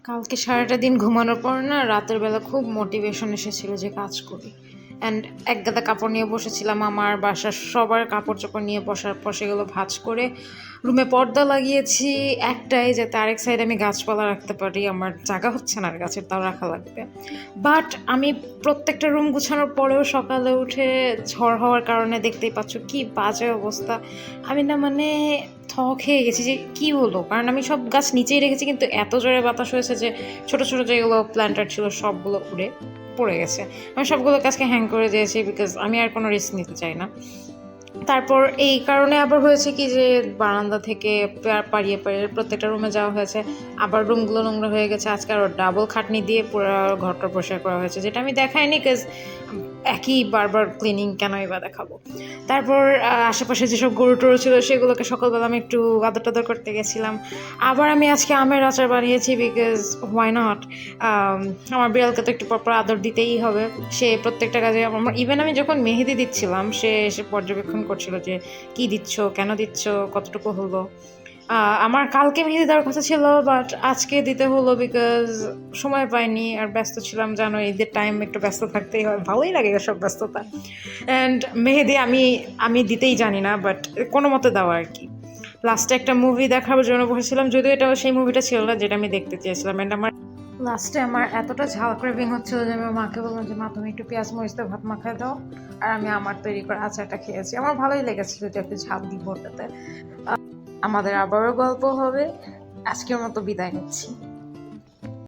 কালকে সারাটা দিন ঘুমানোর পর না রাতের বেলা খুব মোটিভেশন এসেছিল যে কাজ করি। অ্যান্ড এক গাদা কাপড় নিয়ে বসেছিলাম, আমার বাসার সবার কাপড় চোপড় নিয়ে বসার পর সেগুলো ভাঁজ করে রুমে পর্দা লাগিয়েছি একটাই, যাতে আরেক সাইডে আমি গাছপালা রাখতে পারি। আমার জায়গা হচ্ছে না আর গাছের, তাও রাখা লাগবে। বাট আমি প্রত্যেকটা রুম গুছানোর পরেও সকালে উঠে ঝড় হওয়ার কারণে দেখতেই পাচ্ছ কি বাজে অবস্থা। আমি না মানে খেয়ে গেছি যে কি হলো, কারণ আমি সব গাছ নিচেই রেখেছি কিন্তু এত জোরে বাতাস হয়েছে যে ছোট ছোট যেগুলো প্ল্যান্টার ছিল সবগুলো উড়ে পড়ে গেছে। আমি সবগুলো গাছকে হ্যাং করে দিয়েছি বিকজ আমি আর কোনো রিস্ক নিতে চাই না। তারপর এই কারণে আবার হয়েছে কি যে বারান্দা থেকে পাড়িয়ে পাড়িয়ে প্রত্যেকটা রুমে যাওয়া হয়েছে, আবার রুমগুলো নোংরা হয়ে গেছে। আজকে আরও ডাবল খাটনি দিয়ে পুরো ঘরটা পরিষ্কার করা হয়েছে, যেটা আমি দেখাইনি কাজ একই বারবার ক্লিনিং কেনই বা দেখাবো। তারপর আশেপাশে যেসব গরু টরু ছিল সেগুলোকে সকালবেলা আমি একটু আদর টাদর করতে গেছিলাম। আবার আমি আজকে আমের আচার বানিয়েছি বিকজ হোয়াই নট। আমার বিড়ালকে তো একটু পর আদর দিতেই হবে। সে প্রত্যেকটা কাজে আমার, ইভেন আমি যখন মেহেদি দিচ্ছিলাম সে এসে পর্যবেক্ষণ করছিল যে কি দিচ্ছ, কেন দিচ্ছ, কতটুকু হলো। আমার কালকে মেহেদি দেওয়ার কথা ছিল বাট আজকে দিতে হলো বিকজ সময় পাইনি আর ব্যস্ত ছিলাম। জানো ঈদের টাইম একটু ব্যস্ত থাকতেই হয়, ভালোই লাগে এসব ব্যস্ততা। অ্যান্ড মেহেদি আমি আমি দিতেই জানি না, বাট কোনো মতে দেওয়া আর কি। লাস্টে একটা মুভি দেখার জন্য বসেছিলাম, যদিও এটা সেই মুভিটা ছিল না যেটা আমি দেখতে চেয়েছিলাম। অ্যান্ড আমার লাস্টে আমার এতটা ঝাল ক্রেভিং হচ্ছিল যে আমি মাকে বললাম যে মা তুমি একটু পেঁয়াজ মরিচ দিয়ে ভাত মাখায় দাও, আর আমি আমার তৈরি করা আচারটা খেয়েছি। আমার ভালোই লেগেছিল যে একটু ঝাল দিব ওটাতে। আমাদের আবারও গল্প হবে। আজকের মতো বিদায় নিচ্ছি।